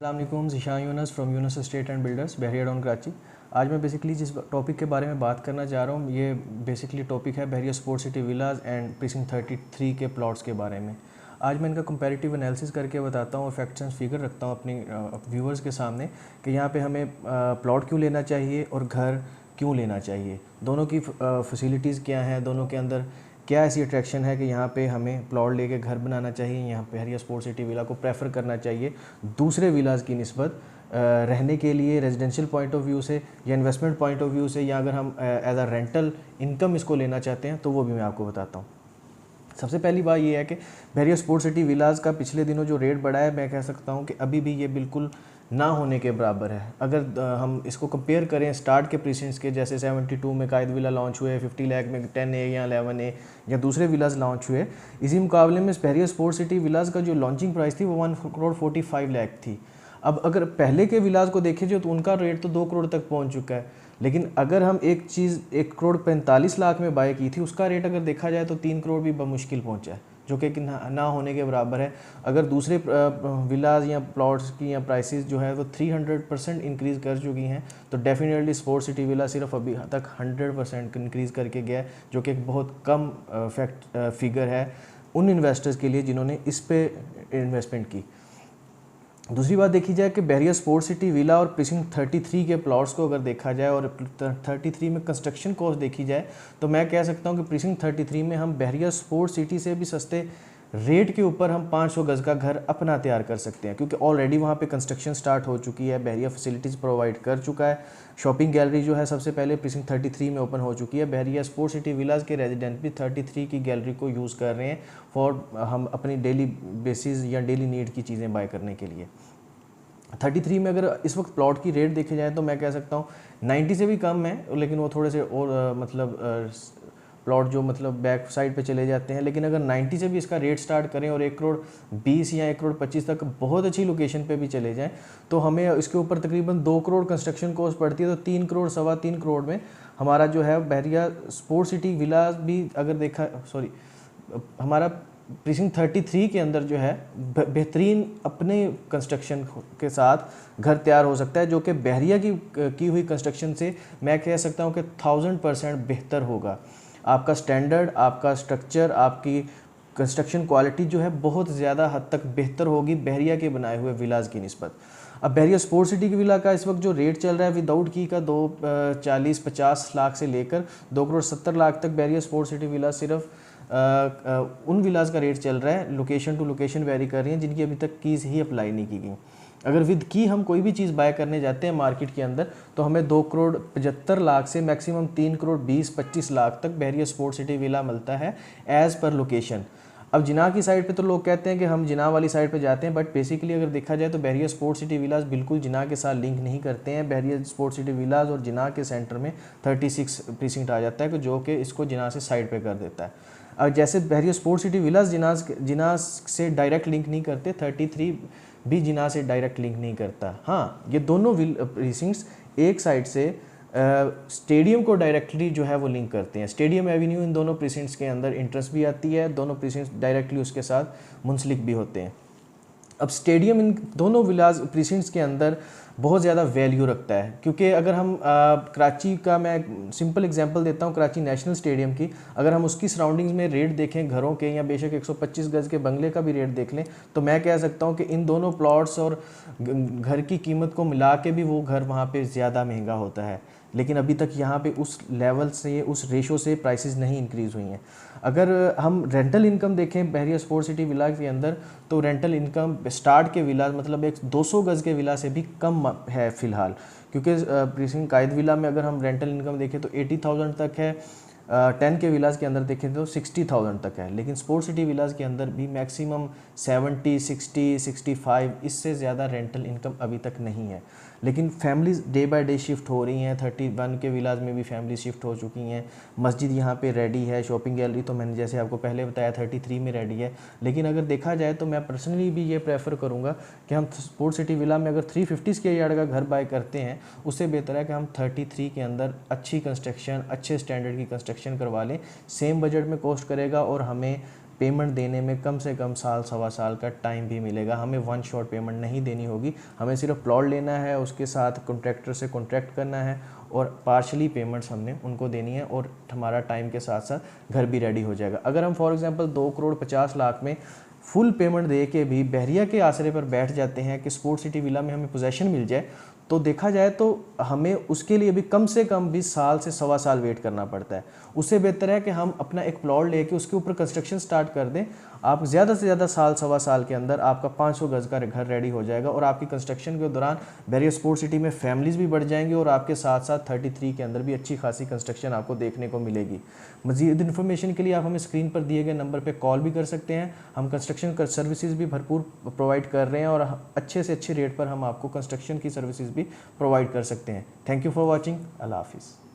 अस्सलाम Zeeshan Younus from Younus estate and builders Bahria town Karachi. आज मैं बेसिकली जिस टॉपिक के बारे में बात करना चाह रहा हूँ ये बेसिकली टॉपिक है Bahria sport city villas and precinct 33 के प्लॉट्स के बारे में। आज मैं इनका कंपैरेटिव एनालिसिस करके बताता हूँ, फैक्ट्स एंड फिगर रखता हूँ अपनी व्यूवर्स के सामने कि यहाँ पे हमें प्लॉट क्यों लेना चाहिए और घर क्यों लेना चाहिए, दोनों की फैसिलिटीज़ क्या हैं, दोनों के अंदर क्या ऐसी अट्रैक्शन है कि यहाँ पे हमें प्लॉट लेके घर बनाना चाहिए, यहाँ पे बहरिया स्पोर्ट सिटी विला को प्रेफर करना चाहिए दूसरे विलाज की निस्बत रहने के लिए, रेजिडेंशियल पॉइंट ऑफ व्यू से या इन्वेस्टमेंट पॉइंट ऑफ व्यू से, या अगर हम एज अ रेंटल इनकम इसको लेना चाहते हैं तो वो भी मैं आपको बताता हूँ। सबसे पहली बात ये है कि बहरिया स्पोर्ट सिटी विलाज का पिछले दिनों जो रेट बढ़ा है, मैं कह सकता हूँ कि अभी भी ये बिल्कुल ना होने के बराबर है। अगर हम इसको कंपेयर करें स्टार्ट के प्रीसेंट्स के, जैसे 72 में कायद विला लॉन्च हुए, 50 लाख में 10A या 11A या दूसरे विलाज लॉन्च हुए, इसी मुकाबले में बहरिया स्पोर्ट सिटी विलाज का जो लॉन्चिंग प्राइस थी वो 1,45 लाख थी। अब अगर पहले के विलाज को देखें जो, तो उनका रेट तो 2 करोड़ तक पहुंच चुका है। लेकिन अगर हम एक चीज़ 1,45 करोड़ में बाय की थी, उसका रेट अगर देखा जाए तो 3 करोड़ भी बमुश्किल पहुंचा है, जो कि ना होने के बराबर है। अगर दूसरे विलाज या प्लॉट्स की या प्राइसेस जो है वो 300% इंक्रीज़ कर चुकी हैं, तो डेफिनेटली स्पोर्ट सिटी विला सिर्फ अभी तक 100% इंक्रीज़ करके गया है, जो कि एक बहुत कम फिगर है उन इन्वेस्टर्स के लिए जिन्होंने इस पे इन्वेस्टमेंट की। दूसरी बात देखी जाए कि बहरिया स्पोर्ट सिटी विला और प्रीसिंक्ट 33 के प्लॉट्स को अगर देखा जाए और 33 में कंस्ट्रक्शन कॉस्ट देखी जाए, तो मैं कह सकता हूं कि प्रीसिंक्ट 33 में हम बहरिया स्पोर्ट सिटी से भी सस्ते रेट के ऊपर हम 500 गज़ का घर अपना तैयार कर सकते हैं, क्योंकि ऑलरेडी वहाँ पे कंस्ट्रक्शन स्टार्ट हो चुकी है, बहरिया फैसिलिटीज़ प्रोवाइड कर चुका है। शॉपिंग गैलरी जो है सबसे पहले प्रीसिंक्ट 33 में ओपन हो चुकी है। बहरिया स्पोर्ट सिटी विलाज के रेजिडेंट भी 33 की गैलरी को यूज़ कर रहे हैं फॉर हम अपनी डेली बेसिस या डेली नीड की चीज़ें बाय करने के लिए। 33 में अगर इस वक्त प्लॉट की रेट देखे जाए तो मैं कह सकता हूँ 90 से भी कम है, लेकिन वो थोड़े से और प्लॉट जो बैक साइड पे चले जाते हैं। लेकिन अगर 90 से भी इसका रेट स्टार्ट करें और 1,20 या 1,25 तक बहुत अच्छी लोकेशन पे भी चले जाएं, तो हमें इसके ऊपर तकरीबन 2 करोड़ कंस्ट्रक्शन कॉस्ट पड़ती है। तो 3 करोड़ सवा 3 करोड़ में हमारा जो है बहरिया स्पोर्ट सिटी विला भी अगर देखा हमारा प्रीसिंक्ट 33 के अंदर जो है बेहतरीन अपने कंस्ट्रक्शन के साथ घर तैयार हो सकता है, जो कि बहरिया की हुई कंस्ट्रक्शन से मैं कह सकता हूँ कि 1000% बेहतर होगा। आपका स्टैंडर्ड, आपका स्ट्रक्चर, आपकी कंस्ट्रक्शन क्वालिटी जो है बहुत ज़्यादा हद तक बेहतर होगी बहरिया के बनाए हुए विलाज की निस्बत। अब बहरिया स्पोर्ट सिटी की विला का इस वक्त जो रेट चल रहा है विदाउट की का 2,40-50 लाख से लेकर 2,70 लाख तक बहरिया स्पोर्ट सिटी विला सिर्फ उन विलाज का रेट चल रहा है। लोकेशन टू लोकेशन वेरी कर रही हैं जिनकी अभी तक कीज़ ही अप्लाई नहीं की गई। अगर विद की हम कोई भी चीज़ बाय करने जाते हैं मार्केट के अंदर, तो हमें 2,75 लाख से मैक्सिमम 3,20-25 लाख तक बहरिया स्पोर्ट सिटी विला मिलता है एज़ पर लोकेशन। अब जिना की साइड पे तो लोग कहते हैं कि हम जिना वाली साइड पे जाते हैं, बट बेसिकली अगर देखा जाए तो बहरिया स्पोर्ट सिटी विलाज बिल्कुल जिना के साथ लिंक नहीं करते हैं। बहरिया स्पोर्ट सिटी विलाज और जिना के सेंटर में 36 प्रीसिंक्ट आ जाता है, जो कि इसको जिना से साइड पे कर देता है। अब जैसे बहरिया स्पोर्ट सिटी विलाज जिना से डायरेक्ट लिंक नहीं करते, 33 भी जिना से डायरेक्ट लिंक नहीं करता। हाँ, ये दोनों प्रीसिंक्ट्स एक साइड से स्टेडियम को डायरेक्टली जो है वो लिंक करते हैं। स्टेडियम एवेन्यू इन दोनों प्रीसिंक्ट्स के अंदर इंटरेस्ट भी आती है, दोनों प्रीसिंक्ट्स डायरेक्टली उसके साथ मुंसलिक भी होते हैं। अब स्टेडियम इन दोनों विलाज प्रीसिंक्ट्स के अंदर बहुत ज़्यादा वैल्यू रखता है, क्योंकि अगर हम कराची का मैं सिंपल एग्जांपल देता हूँ, कराची नेशनल स्टेडियम की, अगर हम उसकी सराउंडिंग्स में रेट देखें घरों के, या बेशक 125 गज़ के बंगले का भी रेट देख लें, तो मैं कह सकता हूँ कि इन दोनों प्लॉट्स और घर की कीमत को मिला के भी वो घर वहाँ पे ज़्यादा महंगा होता है। लेकिन अभी तक यहाँ पे उस लेवल से, उस रेशो से प्राइसेस नहीं इंक्रीज़ हुई हैं। अगर हम रेंटल इनकम देखें बहरिया स्पोर्ट सिटी विला के अंदर, तो रेंटल इनकम स्टार्ट के विला एक 200 गज़ के विला से भी कम है फ़िलहाल, क्योंकि प्रीसिंक्ट कायद विला में अगर हम रेंटल इनकम देखें तो 80,000 तक है, 10 के विलाज के अंदर देखें तो 60,000 तक है। लेकिन स्पोर्ट सिटी विलाज के अंदर भी मैक्सिमम 70, 60, 65, इससे ज़्यादा रेंटल इनकम अभी तक नहीं है। लेकिन families day by day shift हो रही हैं। 31 के विलाज में भी फैमिली शिफ्ट हो चुकी हैं। मस्जिद यहाँ पे रेडी है, शॉपिंग गैलरी तो मैंने जैसे आपको पहले बताया 33 में रेडी है। लेकिन अगर देखा जाए तो मैं पर्सनली भी ये प्रेफर करूँगा कि हम स्पोर्ट सिटी विला में अगर 350 स्क्वायर यार्ड का घर बाय करते हैं, उससे बेहतर है कि हम 33 के अंदर अच्छी कंस्ट्रक्शन, अच्छे स्टैंडर्ड की कंस्ट्रक्शन करवा लें। सेम बजट में कॉस्ट करेगा और हमें पेमेंट देने में कम से कम साल सवा साल का टाइम भी मिलेगा। हमें वन शॉट पेमेंट नहीं देनी होगी, हमें सिर्फ प्लॉट लेना है, उसके साथ कॉन्ट्रैक्टर से कॉन्ट्रैक्ट करना है और पार्शली पेमेंट्स हमने उनको देनी है और हमारा टाइम के साथ साथ घर भी रेडी हो जाएगा। अगर हम फॉर एग्जांपल 2 करोड़ 50 लाख में फुल पेमेंट दे के भी बहरिया के आसरे पर बैठ जाते हैं कि स्पोर्ट्स सिटी विला में हमें पोजेशन मिल जाए, तो देखा जाए तो हमें उसके लिए भी कम से कम 20 साल से सवा साल वेट करना पड़ता है। उससे बेहतर है कि हम अपना एक प्लॉट लेके उसके ऊपर कंस्ट्रक्शन स्टार्ट कर दें। आप ज़्यादा से ज़्यादा साल सवा साल के अंदर आपका 500 गज़ का घर रेडी हो जाएगा और आपकी कंस्ट्रक्शन के दौरान बहरिया स्पोर्ट्स सिटी में फैमिलीज़ भी बढ़ जाएंगी और आपके साथ साथ 33 के अंदर भी अच्छी खासी कंस्ट्रक्शन आपको देखने को मिलेगी। मज़ीद इन्फॉर्मेशन के लिए आप हमें स्क्रीन पर दिए गए नंबर पर कॉल भी कर सकते हैं। हम कंस्ट्रक्शन कर सर्विसेज भी भरपूर प्रोवाइड कर रहे हैं और अच्छे से अच्छे रेट पर हम आपको कंस्ट्रक्शन की सर्विसेज भी प्रोवाइड कर सकते हैं। Thank you for watching. अल्लाह हाफिज़।